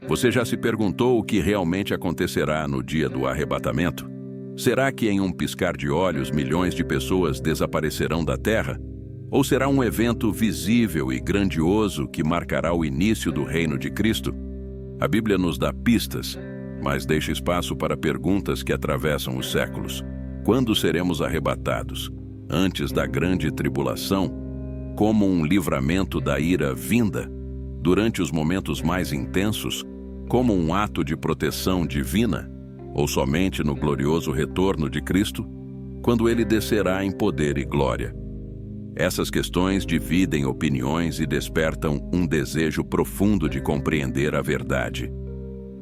Você já se perguntou o que realmente acontecerá no dia do arrebatamento? Será que em um piscar de olhos milhões de pessoas desaparecerão da Terra? Ou será um evento visível e grandioso que marcará o início do reino de Cristo? A Bíblia nos dá pistas, mas deixa espaço para perguntas que atravessam os séculos. Quando seremos arrebatados? Antes da grande tribulação? Como um livramento da ira vinda? Durante os momentos mais intensos? Como um ato de proteção divina? Ou somente no glorioso retorno de Cristo, quando ele descerá em poder e glória? Essas questões dividem opiniões e despertam um desejo profundo de compreender a verdade.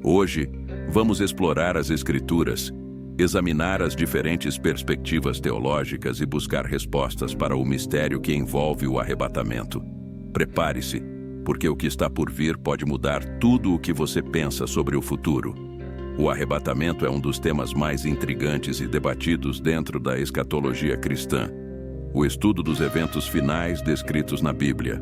Hoje, vamos explorar as Escrituras, examinar as diferentes perspectivas teológicas e buscar respostas para o mistério que envolve o arrebatamento. Prepare-se, porque o que está por vir pode mudar tudo o que você pensa sobre o futuro. O arrebatamento é um dos temas mais intrigantes e debatidos dentro da escatologia cristã, o estudo dos eventos finais descritos na Bíblia.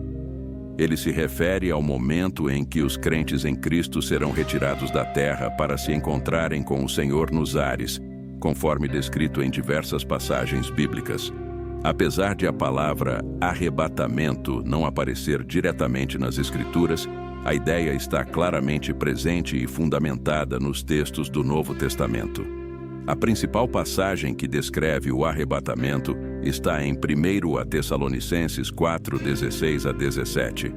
Ele se refere ao momento em que os crentes em Cristo serão retirados da terra para se encontrarem com o Senhor nos ares, conforme descrito em diversas passagens bíblicas. Apesar de a palavra arrebatamento não aparecer diretamente nas Escrituras, a ideia está claramente presente e fundamentada nos textos do Novo Testamento. A principal passagem que descreve o arrebatamento está em 1 Tessalonicenses 4, 16 a 17.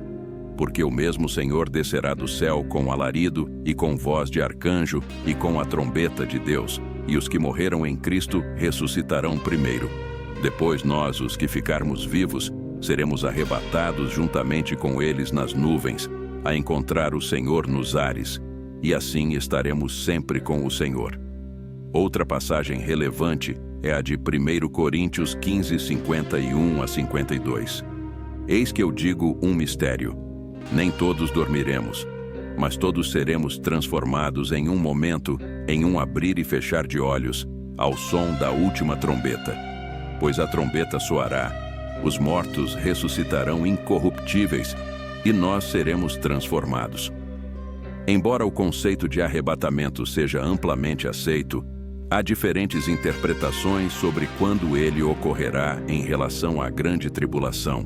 Porque o mesmo Senhor descerá do céu com alarido e com voz de arcanjo e com a trombeta de Deus, e os que morreram em Cristo ressuscitarão primeiro. Depois nós, os que ficarmos vivos, seremos arrebatados juntamente com eles nas nuvens, a encontrar o Senhor nos ares, e assim estaremos sempre com o Senhor. Outra passagem relevante é a de 1 Coríntios 15, 51 a 52. Eis que eu digo um mistério. Nem todos dormiremos, mas todos seremos transformados em um momento, em um abrir e fechar de olhos, ao som da última trombeta. Pois a trombeta soará, os mortos ressuscitarão incorruptíveis, e nós seremos transformados. Embora o conceito de arrebatamento seja amplamente aceito, há diferentes interpretações sobre quando ele ocorrerá em relação à grande tribulação.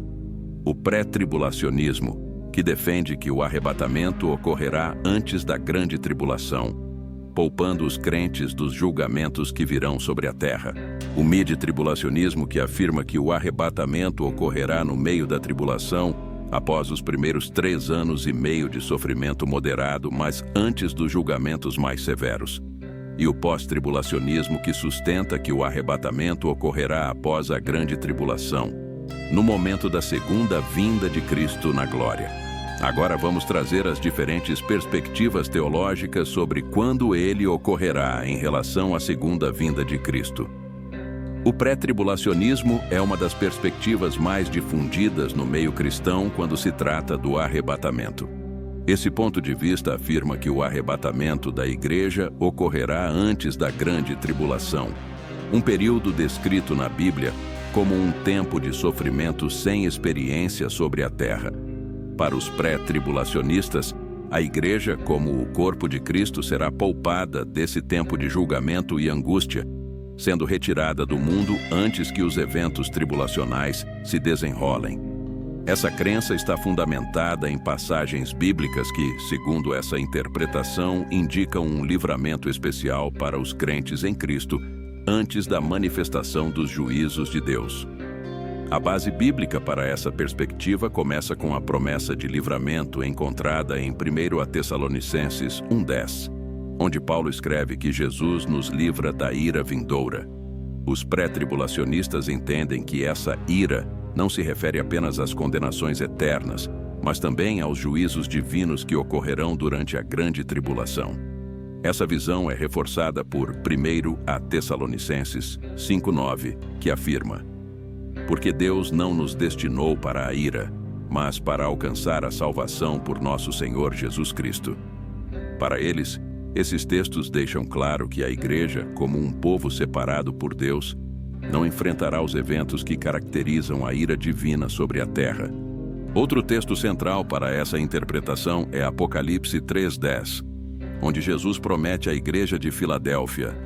O pré-tribulacionismo, que defende que o arrebatamento ocorrerá antes da grande tribulação, poupando os crentes dos julgamentos que virão sobre a terra. O mid-tribulacionismo, que afirma que o arrebatamento ocorrerá no meio da tribulação, após os primeiros 3 anos e meio de sofrimento moderado, mas antes dos julgamentos mais severos. E o pós-tribulacionismo, que sustenta que o arrebatamento ocorrerá após a grande tribulação, no momento da segunda vinda de Cristo na glória. Agora vamos trazer as diferentes perspectivas teológicas sobre quando ele ocorrerá em relação à segunda vinda de Cristo. O pré-tribulacionismo é uma das perspectivas mais difundidas no meio cristão quando se trata do arrebatamento. Esse ponto de vista afirma que o arrebatamento da igreja ocorrerá antes da grande tribulação, um período descrito na Bíblia como um tempo de sofrimento sem experiência sobre a terra. Para os pré-tribulacionistas, a igreja, como o corpo de Cristo, será poupada desse tempo de julgamento e angústia, sendo retirada do mundo antes que os eventos tribulacionais se desenrolem. Essa crença está fundamentada em passagens bíblicas que, segundo essa interpretação, indicam um livramento especial para os crentes em Cristo antes da manifestação dos juízos de Deus. A base bíblica para essa perspectiva começa com a promessa de livramento encontrada em 1 Tessalonicenses 1:10, onde Paulo escreve que Jesus nos livra da ira vindoura. Os pré-tribulacionistas entendem que essa ira não se refere apenas às condenações eternas, mas também aos juízos divinos que ocorrerão durante a grande tribulação. Essa visão é reforçada por 1 Tessalonicenses 5:9, que afirma: porque Deus não nos destinou para a ira, mas para alcançar a salvação por nosso Senhor Jesus Cristo. Para eles, esses textos deixam claro que a igreja, como um povo separado por Deus, não enfrentará os eventos que caracterizam a ira divina sobre a terra. Outro texto central para essa interpretação é Apocalipse 3:10, onde Jesus promete à igreja de Filadélfia: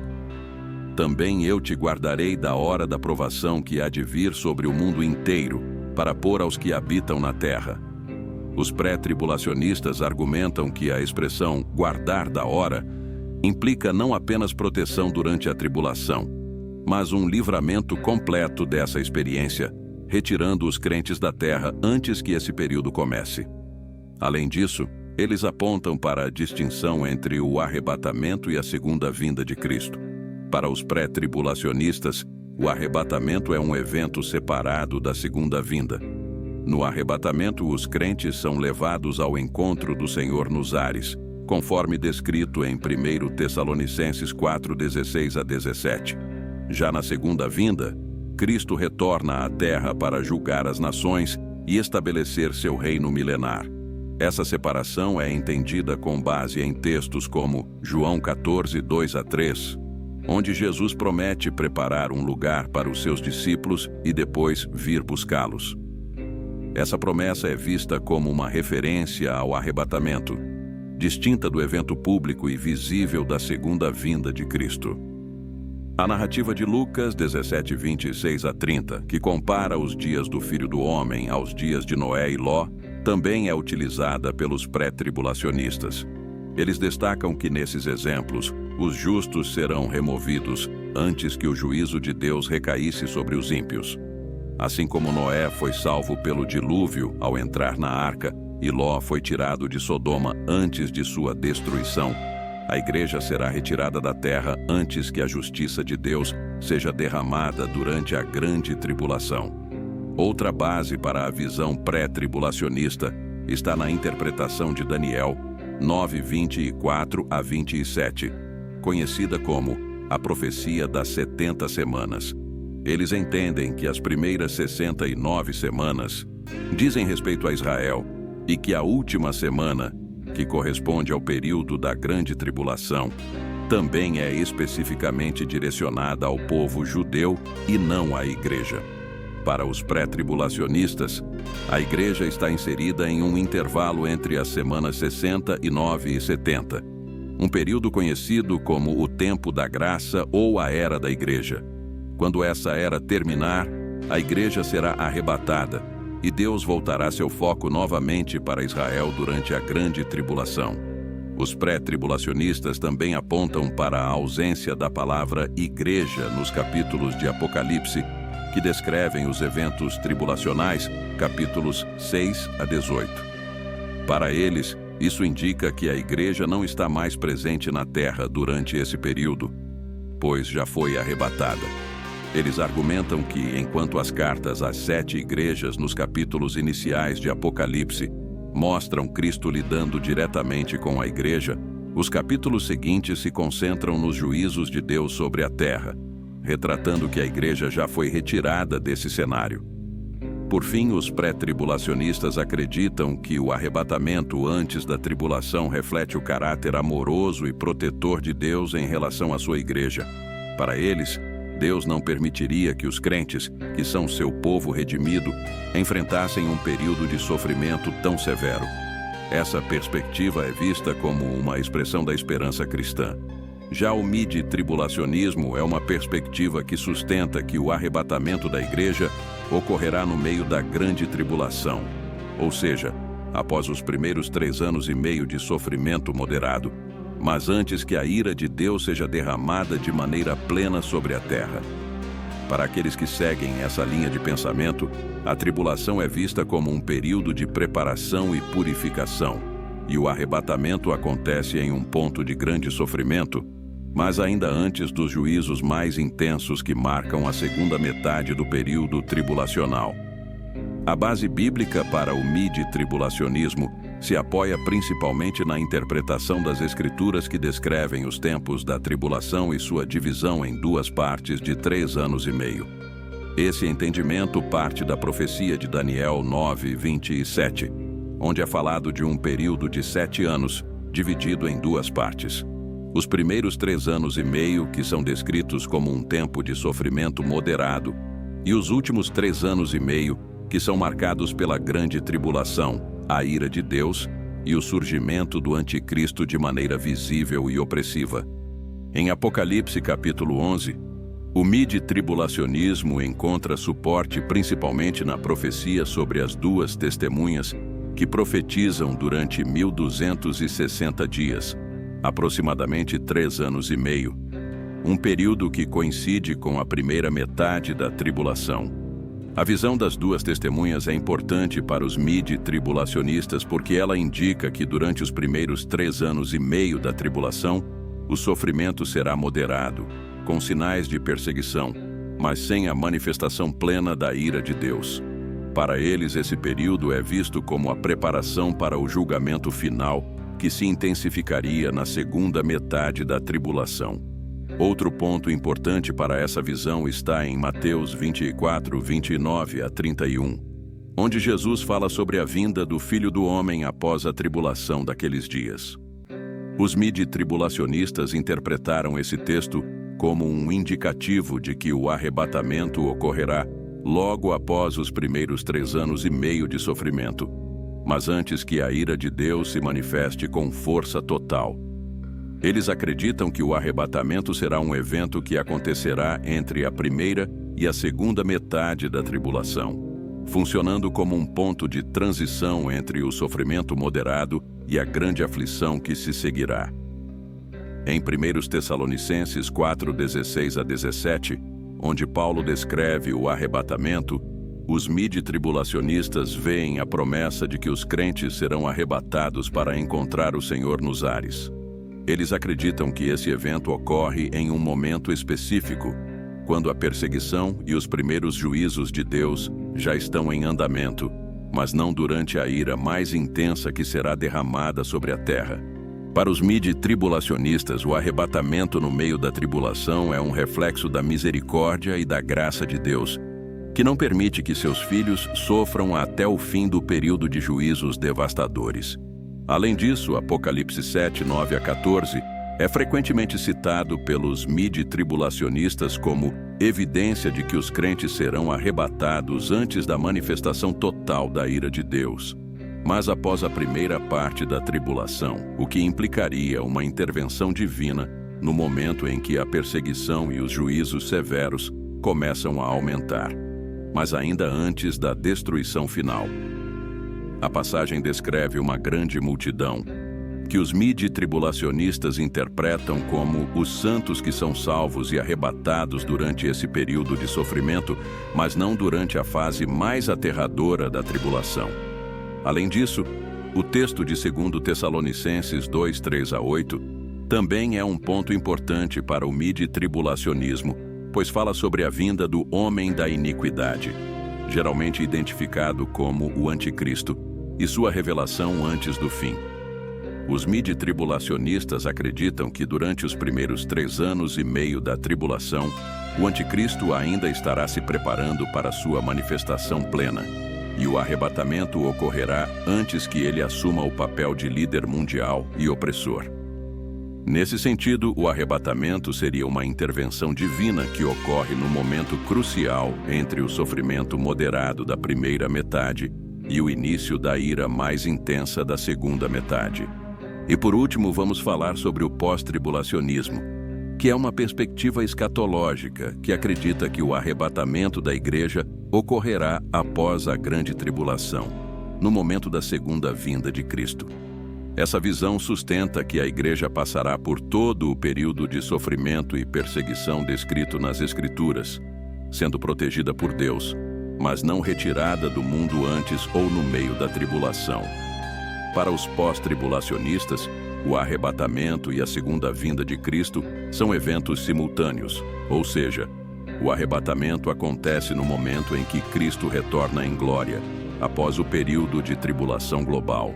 também eu te guardarei da hora da provação que há de vir sobre o mundo inteiro, para pôr aos que habitam na terra. Os pré-tribulacionistas argumentam que a expressão guardar da hora implica não apenas proteção durante a tribulação, mas um livramento completo dessa experiência, retirando os crentes da terra antes que esse período comece. Além disso, eles apontam para a distinção entre o arrebatamento e a segunda vinda de Cristo. Para os pré-tribulacionistas, o arrebatamento é um evento separado da segunda vinda. No arrebatamento, os crentes são levados ao encontro do Senhor nos ares, conforme descrito em 1 Tessalonicenses 4:16-17. Já na segunda vinda, Cristo retorna à terra para julgar as nações e estabelecer seu reino milenar. Essa separação é entendida com base em textos como João 14:2-3, onde Jesus promete preparar um lugar para os seus discípulos e depois vir buscá-los. Essa promessa é vista como uma referência ao arrebatamento, distinta do evento público e visível da segunda vinda de Cristo. A narrativa de Lucas 17:26-30, que compara os dias do Filho do Homem aos dias de Noé e Ló, também é utilizada pelos pré-tribulacionistas. Eles destacam que nesses exemplos, os justos serão removidos antes que o juízo de Deus recaísse sobre os ímpios. Assim como Noé foi salvo pelo dilúvio ao entrar na arca e Ló foi tirado de Sodoma antes de sua destruição, a igreja será retirada da terra antes que a justiça de Deus seja derramada durante a grande tribulação. Outra base para a visão pré-tribulacionista está na interpretação de Daniel 9:24-27, conhecida como a profecia das 70 semanas. Eles entendem que as primeiras 69 semanas dizem respeito a Israel e que a última semana, que corresponde ao período da grande tribulação, também é especificamente direcionada ao povo judeu e não à igreja. Para os pré-tribulacionistas, a igreja está inserida em um intervalo entre as semanas 69 e 70, um período conhecido como o tempo da graça ou a era da igreja. Quando essa era terminar, a igreja será arrebatada e Deus voltará seu foco novamente para Israel durante a grande tribulação. Os pré-tribulacionistas também apontam para a ausência da palavra igreja nos capítulos de Apocalipse, que descrevem os eventos tribulacionais, capítulos 6-18. Para eles, isso indica que a igreja não está mais presente na terra durante esse período, pois já foi arrebatada. Eles argumentam que, enquanto as cartas às 7 igrejas nos capítulos iniciais de Apocalipse mostram Cristo lidando diretamente com a igreja, os capítulos seguintes se concentram nos juízos de Deus sobre a terra, retratando que a igreja já foi retirada desse cenário. Por fim, os pré-tribulacionistas acreditam que o arrebatamento antes da tribulação reflete o caráter amoroso e protetor de Deus em relação à sua igreja. Para eles, Deus não permitiria que os crentes, que são seu povo redimido, enfrentassem um período de sofrimento tão severo. Essa perspectiva é vista como uma expressão da esperança cristã. Já o mid-tribulacionismo é uma perspectiva que sustenta que o arrebatamento da igreja ocorrerá no meio da grande tribulação, ou seja, após os primeiros 3 anos e meio de sofrimento moderado, mas antes que a ira de Deus seja derramada de maneira plena sobre a terra. Para aqueles que seguem essa linha de pensamento, a tribulação é vista como um período de preparação e purificação, e o arrebatamento acontece em um ponto de grande sofrimento, mas ainda antes dos juízos mais intensos que marcam a segunda metade do período tribulacional. A base bíblica para o mid-tribulacionismo se apoia principalmente na interpretação das Escrituras que descrevem os tempos da tribulação e sua divisão em 2 partes de 3 anos e meio. Esse entendimento parte da profecia de Daniel 9:27, onde é falado de um período de 7 anos, dividido em 2 partes. Os primeiros 3 anos e meio, que são descritos como um tempo de sofrimento moderado, e os últimos 3 anos e meio, que são marcados pela grande tribulação, a ira de Deus e o surgimento do anticristo de maneira visível e opressiva. Em Apocalipse capítulo 11, o midi-tribulacionismo encontra suporte principalmente na profecia sobre as duas testemunhas que profetizam durante 1260 dias, aproximadamente 3 anos e meio, um período que coincide com a primeira metade da tribulação. A visão das duas testemunhas é importante para os midi-tribulacionistas porque ela indica que durante os primeiros 3 anos e meio da tribulação, o sofrimento será moderado, com sinais de perseguição, mas sem a manifestação plena da ira de Deus. Para eles, esse período é visto como a preparação para o julgamento final, que se intensificaria na segunda metade da tribulação. Outro ponto importante para essa visão está em Mateus 24, 29 a 31, onde Jesus fala sobre a vinda do Filho do Homem após a tribulação daqueles dias. Os midi-tribulacionistas interpretaram esse texto como um indicativo de que o arrebatamento ocorrerá logo após os primeiros 3 anos e meio de sofrimento, mas antes que a ira de Deus se manifeste com força total. Eles acreditam que o arrebatamento será um evento que acontecerá entre a primeira e a segunda metade da tribulação, funcionando como um ponto de transição entre o sofrimento moderado e a grande aflição que se seguirá. Em 1 Tessalonicenses 4, 16 a 17, onde Paulo descreve o arrebatamento, os midi-tribulacionistas veem a promessa de que os crentes serão arrebatados para encontrar o Senhor nos ares. Eles acreditam que esse evento ocorre em um momento específico, quando a perseguição e os primeiros juízos de Deus já estão em andamento, mas não durante a ira mais intensa que será derramada sobre a terra. Para os midi-tribulacionistas, o arrebatamento no meio da tribulação é um reflexo da misericórdia e da graça de Deus, que não permite que seus filhos sofram até o fim do período de juízos devastadores. Além disso, Apocalipse 7, 9 a 14 é frequentemente citado pelos midi-tribulacionistas como evidência de que os crentes serão arrebatados antes da manifestação total da ira de Deus, mas após a primeira parte da tribulação, o que implicaria uma intervenção divina no momento em que a perseguição e os juízos severos começam a aumentar, mas ainda antes da destruição final. A passagem descreve uma grande multidão, que os midi-tribulacionistas interpretam como os santos que são salvos e arrebatados durante esse período de sofrimento, mas não durante a fase mais aterradora da tribulação. Além disso, o texto de 2 Tessalonicenses 2, 3 a 8 também é um ponto importante para o midi-tribulacionismo, pois fala sobre a vinda do homem da iniquidade, geralmente identificado como o anticristo, e sua revelação antes do fim. Os midi-tribulacionistas acreditam que durante os primeiros 3 anos e meio da tribulação, o anticristo ainda estará se preparando para sua manifestação plena, e o arrebatamento ocorrerá antes que ele assuma o papel de líder mundial e opressor. Nesse sentido, o arrebatamento seria uma intervenção divina que ocorre no momento crucial entre o sofrimento moderado da primeira metade e o início da ira mais intensa da segunda metade. E por último, vamos falar sobre o pós-tribulacionismo, que é uma perspectiva escatológica que acredita que o arrebatamento da igreja ocorrerá após a grande tribulação, no momento da segunda vinda de Cristo. Essa visão sustenta que a igreja passará por todo o período de sofrimento e perseguição descrito nas Escrituras, sendo protegida por Deus, mas não retirada do mundo antes ou no meio da tribulação. Para os pós-tribulacionistas, o arrebatamento e a segunda vinda de Cristo são eventos simultâneos, ou seja, o arrebatamento acontece no momento em que Cristo retorna em glória, após o período de tribulação global.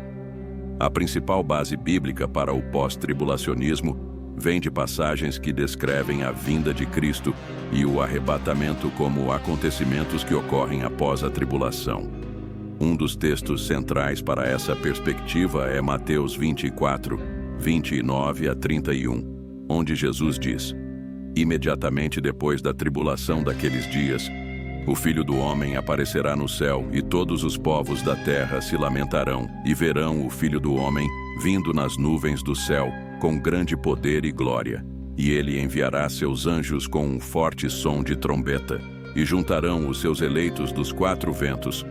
A principal base bíblica para o pós-tribulacionismo vem de passagens que descrevem a vinda de Cristo e o arrebatamento como acontecimentos que ocorrem após a tribulação. Um dos textos centrais para essa perspectiva é Mateus 24, 29 a 31, onde Jesus diz: imediatamente depois da tribulação daqueles dias, O Filho do Homem aparecerá no céu, e todos os povos da terra se lamentarão, e verão o Filho do Homem vindo nas nuvens do céu, com grande poder e glória. E ele enviará seus anjos com um forte som de trombeta, e juntarão os seus eleitos dos quatro ventos,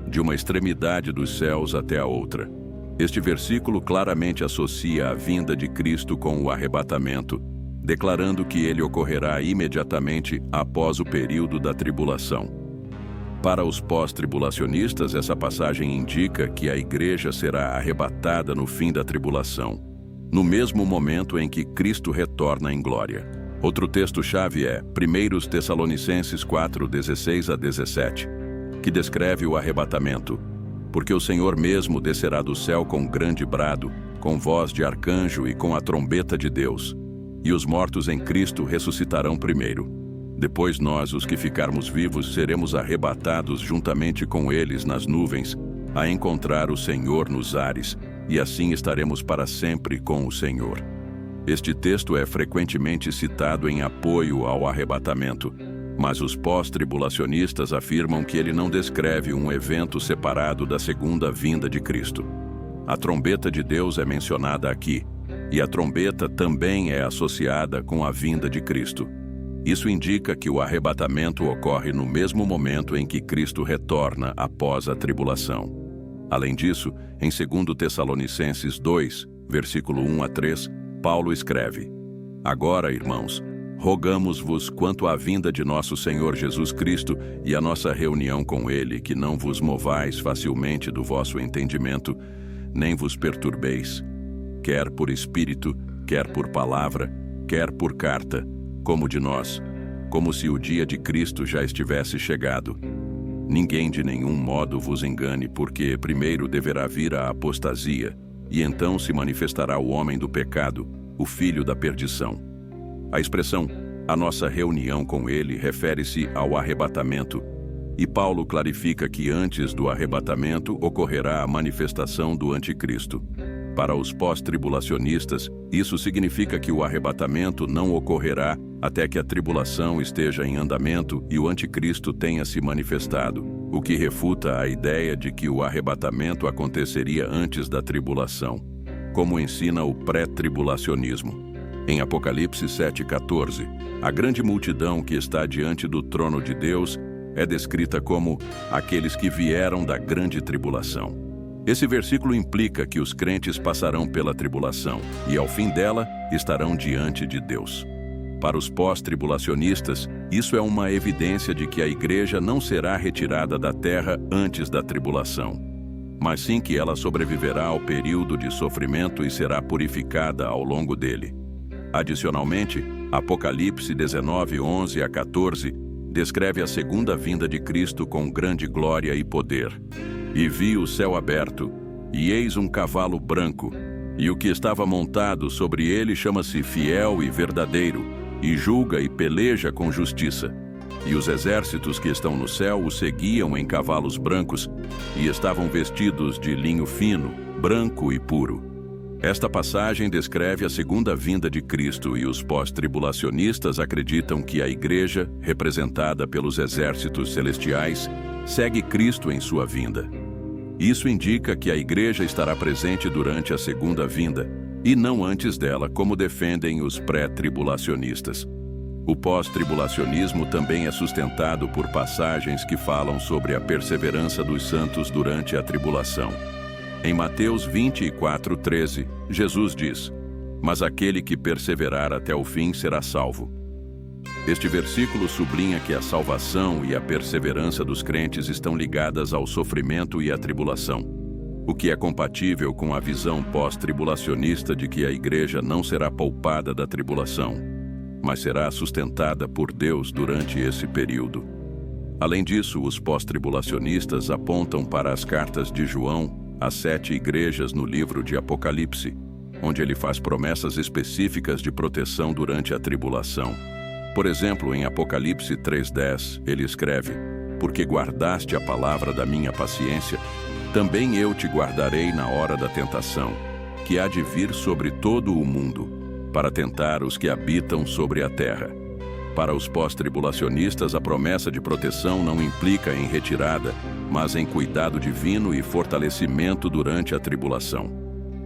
de uma extremidade dos céus até a outra. Este versículo claramente associa a vinda de Cristo com o arrebatamento, declarando que ele ocorrerá imediatamente após o período da tribulação. Para os pós-tribulacionistas, essa passagem indica que a igreja será arrebatada no fim da tribulação, no mesmo momento em que Cristo retorna em glória. Outro texto-chave é 1 Tessalonicenses 4, 16 a 17, que descreve o arrebatamento. Porque o Senhor mesmo descerá do céu com grande brado, com voz de arcanjo e com a trombeta de Deus. E os mortos em Cristo ressuscitarão primeiro. Depois nós, os que ficarmos vivos, seremos arrebatados juntamente com eles nas nuvens, a encontrar o Senhor nos ares, e assim estaremos para sempre com o Senhor. Este texto é frequentemente citado em apoio ao arrebatamento, mas os pós-tribulacionistas afirmam que ele não descreve um evento separado da segunda vinda de Cristo. A trombeta de Deus é mencionada aqui, e a trombeta também é associada com a vinda de Cristo. Isso indica que o arrebatamento ocorre no mesmo momento em que Cristo retorna após a tribulação. Além disso, em 2 Tessalonicenses 2, versículo 1 a 3, Paulo escreve: Agora, irmãos, rogamos-vos quanto à vinda de nosso Senhor Jesus Cristo e a nossa reunião com Ele, que não vos movais facilmente do vosso entendimento, nem vos perturbeis, quer por espírito, quer por palavra, quer por carta, como de nós, como se o dia de Cristo já estivesse chegado. Ninguém de nenhum modo vos engane, porque primeiro deverá vir a apostasia, e então se manifestará o homem do pecado, o filho da perdição. A expressão "a nossa reunião com ele" refere-se ao arrebatamento, e Paulo clarifica que antes do arrebatamento ocorrerá a manifestação do anticristo. Para os pós-tribulacionistas, isso significa que o arrebatamento não ocorrerá até que a tribulação esteja em andamento e o anticristo tenha se manifestado, o que refuta a ideia de que o arrebatamento aconteceria antes da tribulação, como ensina o pré-tribulacionismo. Em Apocalipse 7,14, a grande multidão que está diante do trono de Deus é descrita como aqueles que vieram da grande tribulação. Esse versículo implica que os crentes passarão pela tribulação e, ao fim dela, estarão diante de Deus. Para os pós-tribulacionistas, isso é uma evidência de que a igreja não será retirada da terra antes da tribulação, mas sim que ela sobreviverá ao período de sofrimento e será purificada ao longo dele. Adicionalmente, Apocalipse 19, 11 a 14, descreve a segunda vinda de Cristo com grande glória e poder. E vi o céu aberto, e eis um cavalo branco, e o que estava montado sobre ele chama-se Fiel e Verdadeiro, e julga e peleja com justiça. E os exércitos que estão no céu o seguiam em cavalos brancos, e estavam vestidos de linho fino, branco e puro. Esta passagem descreve a segunda vinda de Cristo, e os pós-tribulacionistas acreditam que a igreja, representada pelos exércitos celestiais, segue Cristo em sua vinda. Isso indica que a igreja estará presente durante a segunda vinda, e não antes dela, como defendem os pré-tribulacionistas. O pós-tribulacionismo também é sustentado por passagens que falam sobre a perseverança dos santos durante a tribulação. Em Mateus 24:13, Jesus diz: "Mas aquele que perseverar até o fim será salvo." Este versículo sublinha que a salvação e a perseverança dos crentes estão ligadas ao sofrimento e à tribulação, o que é compatível com a visão pós-tribulacionista de que a igreja não será poupada da tribulação, mas será sustentada por Deus durante esse período. Além disso, os pós-tribulacionistas apontam para as cartas de João às 7 igrejas no livro de Apocalipse, onde ele faz promessas específicas de proteção durante a tribulação. Por exemplo, em Apocalipse 3:10, ele escreve: "Porque guardaste a palavra da minha paciência, também eu te guardarei na hora da tentação, que há de vir sobre todo o mundo, para tentar os que habitam sobre a terra." Para os pós-tribulacionistas, a promessa de proteção não implica em retirada, mas em cuidado divino e fortalecimento durante a tribulação.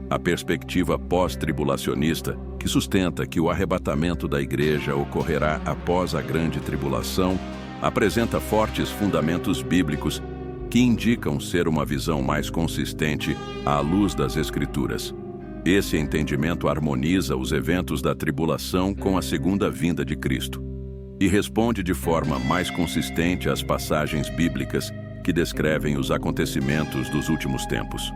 A perspectiva pós-tribulacionista, que sustenta que o arrebatamento da igreja ocorrerá após a grande tribulação, apresenta fortes fundamentos bíblicos que indicam ser uma visão mais consistente à luz das Escrituras. Esse entendimento harmoniza os eventos da tribulação com a segunda vinda de Cristo e responde de forma mais consistente às passagens bíblicas que descrevem os acontecimentos dos últimos tempos.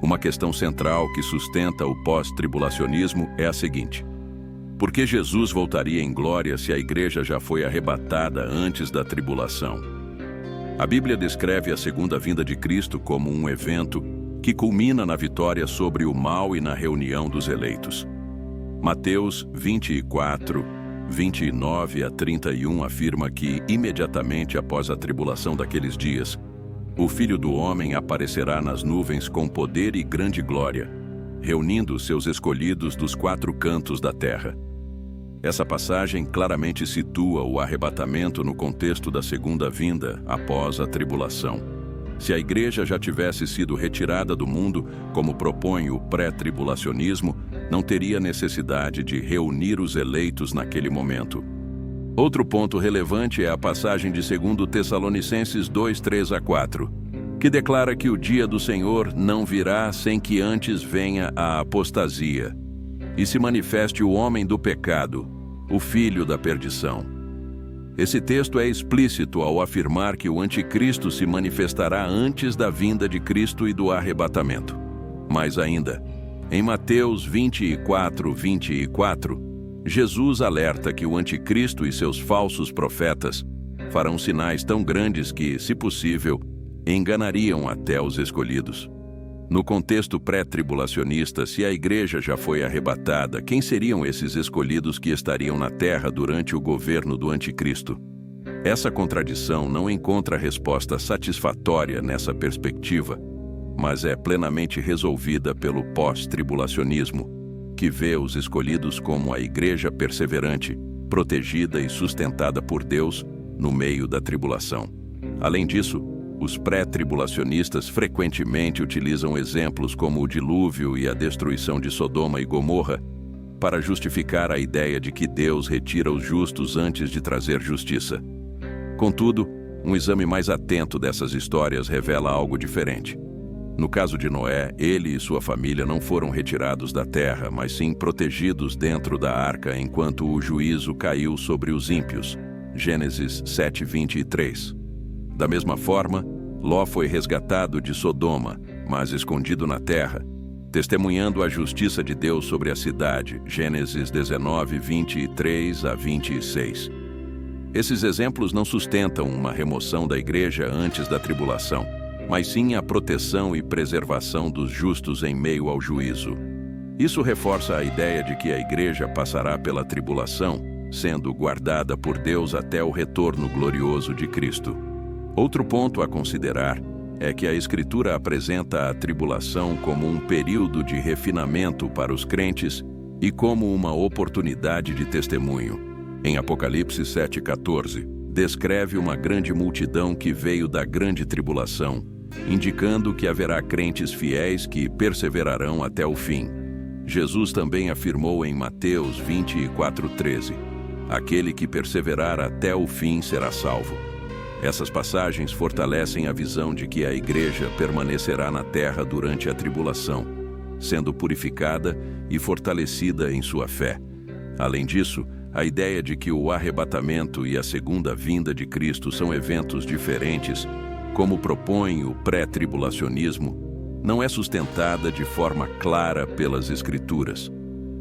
Uma questão central que sustenta o pós-tribulacionismo é a seguinte: por que Jesus voltaria em glória se a igreja já foi arrebatada antes da tribulação? A Bíblia descreve a segunda vinda de Cristo como um evento que culmina na vitória sobre o mal e na reunião dos eleitos. Mateus 24, 29 a 31 afirma que, imediatamente após a tribulação daqueles dias, o Filho do Homem aparecerá nas nuvens com poder e grande glória, reunindo seus escolhidos dos 4 cantos da terra. Essa passagem claramente situa o arrebatamento no contexto da segunda vinda após a tribulação. Se a igreja já tivesse sido retirada do mundo, como propõe o pré-tribulacionismo, não teria necessidade de reunir os eleitos naquele momento. Outro ponto relevante é a passagem de 2 Tessalonicenses 2, 3 a 4, que declara que o dia do Senhor não virá sem que antes venha a apostasia e se manifeste o homem do pecado, o filho da perdição. Esse texto é explícito ao afirmar que o anticristo se manifestará antes da vinda de Cristo e do arrebatamento. Mais ainda, em Mateus 24, 24, Jesus alerta que o anticristo e seus falsos profetas farão sinais tão grandes que, se possível, enganariam até os escolhidos. No contexto pré-tribulacionista, se a igreja já foi arrebatada, quem seriam esses escolhidos que estariam na terra durante o governo do anticristo? Essa contradição não encontra resposta satisfatória nessa perspectiva, mas é plenamente resolvida pelo pós-tribulacionismo, que vê os escolhidos como a igreja perseverante, protegida e sustentada por Deus no meio da tribulação. Além disso, os pré-tribulacionistas frequentemente utilizam exemplos como o dilúvio e a destruição de Sodoma e Gomorra para justificar a ideia de que Deus retira os justos antes de trazer justiça. Contudo, um exame mais atento dessas histórias revela algo diferente. No caso de Noé, ele e sua família não foram retirados da terra, mas sim protegidos dentro da arca enquanto o juízo caiu sobre os ímpios. Gênesis 7, 23. Da mesma forma, Ló foi resgatado de Sodoma, mas escondido na terra, testemunhando a justiça de Deus sobre a cidade. Gênesis 19, 23 a 26. Esses exemplos não sustentam uma remoção da igreja antes da tribulação, mas sim a proteção e preservação dos justos em meio ao juízo. Isso reforça a ideia de que a igreja passará pela tribulação, sendo guardada por Deus até o retorno glorioso de Cristo. Outro ponto a considerar é que a Escritura apresenta a tribulação como um período de refinamento para os crentes e como uma oportunidade de testemunho. Em Apocalipse 7,14, descreve uma grande multidão que veio da grande tribulação, indicando que haverá crentes fiéis que perseverarão até o fim. Jesus também afirmou em Mateus 24:13, aquele que perseverar até o fim será salvo. Essas passagens fortalecem a visão de que a igreja permanecerá na terra durante a tribulação, sendo purificada e fortalecida em sua fé. Além disso, a ideia de que o arrebatamento e a segunda vinda de Cristo são eventos diferentes, como propõe o pré-tribulacionismo, não é sustentada de forma clara pelas Escrituras.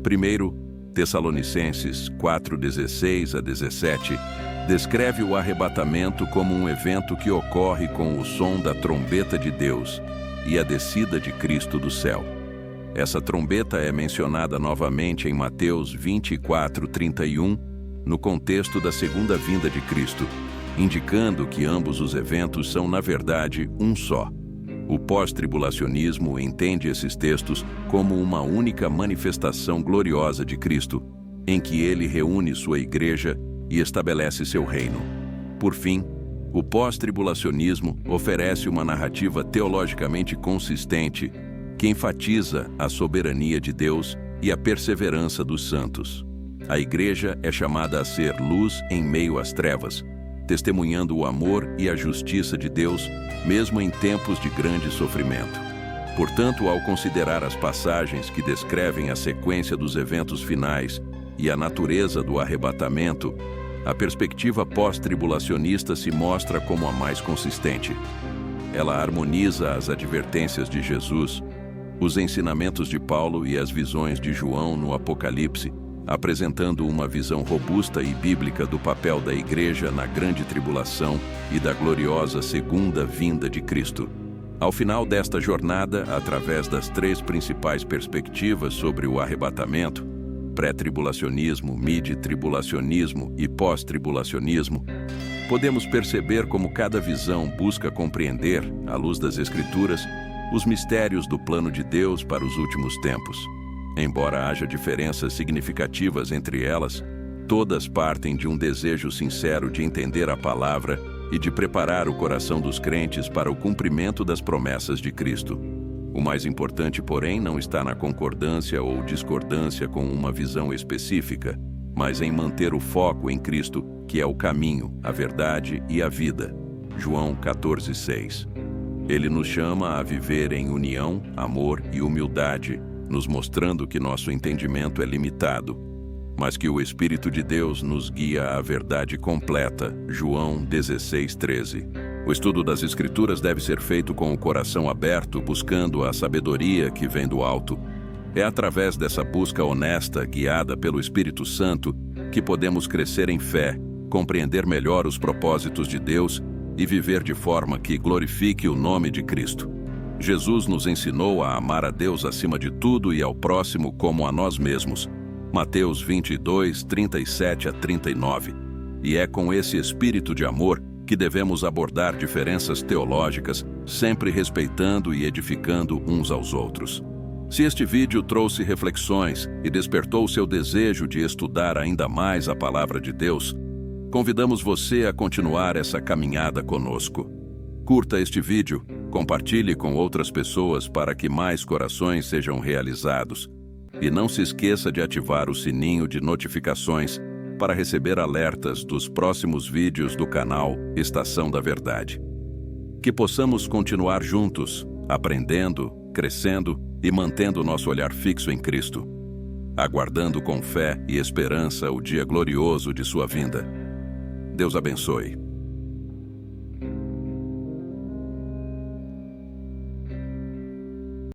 Primeiro, Tessalonicenses 4:16 a 17 descreve o arrebatamento como um evento que ocorre com o som da trombeta de Deus e a descida de Cristo do céu. Essa trombeta é mencionada novamente em Mateus 24:31, no contexto da segunda vinda de Cristo, indicando que ambos os eventos são, na verdade, um só. O pós-tribulacionismo entende esses textos como uma única manifestação gloriosa de Cristo, em que ele reúne sua igreja e estabelece seu reino. Por fim, o pós-tribulacionismo oferece uma narrativa teologicamente consistente que enfatiza a soberania de Deus e a perseverança dos santos. A Igreja é chamada a ser luz em meio às trevas, testemunhando o amor e a justiça de Deus, mesmo em tempos de grande sofrimento. Portanto, ao considerar as passagens que descrevem a sequência dos eventos finais e a natureza do arrebatamento, a perspectiva pós-tribulacionista se mostra como a mais consistente. Ela harmoniza as advertências de Jesus, os ensinamentos de Paulo e as visões de João no Apocalipse, apresentando uma visão robusta e bíblica do papel da Igreja na grande tribulação e da gloriosa segunda vinda de Cristo. Ao final desta jornada, através das três principais perspectivas sobre o arrebatamento, pré-tribulacionismo, mid-tribulacionismo e pós-tribulacionismo, podemos perceber como cada visão busca compreender, à luz das Escrituras, os mistérios do plano de Deus para os últimos tempos. Embora haja diferenças significativas entre elas, todas partem de um desejo sincero de entender a palavra e de preparar o coração dos crentes para o cumprimento das promessas de Cristo. O mais importante, porém, não está na concordância ou discordância com uma visão específica, mas em manter o foco em Cristo, que é o caminho, a verdade e a vida. João 14:6. Ele nos chama a viver em união, amor e humildade, nos mostrando que nosso entendimento é limitado, mas que o Espírito de Deus nos guia à verdade completa. João 16:13. O estudo das Escrituras deve ser feito com o coração aberto, buscando a sabedoria que vem do alto. É através dessa busca honesta, guiada pelo Espírito Santo, que podemos crescer em fé, compreender melhor os propósitos de Deus e viver de forma que glorifique o nome de Cristo. Jesus nos ensinou a amar a Deus acima de tudo e ao próximo como a nós mesmos. Mateus 22:37-39. E é com esse espírito de amor que devemos abordar diferenças teológicas, sempre respeitando e edificando uns aos outros. Se este vídeo trouxe reflexões e despertou seu desejo de estudar ainda mais a Palavra de Deus, convidamos você a continuar essa caminhada conosco. Curta este vídeo, compartilhe com outras pessoas para que mais corações sejam realizados. E não se esqueça de ativar o sininho de notificações para receber alertas dos próximos vídeos do canal Estação da Verdade. Que possamos continuar juntos, aprendendo, crescendo e mantendo nosso olhar fixo em Cristo, aguardando com fé e esperança o dia glorioso de sua vinda. Deus abençoe.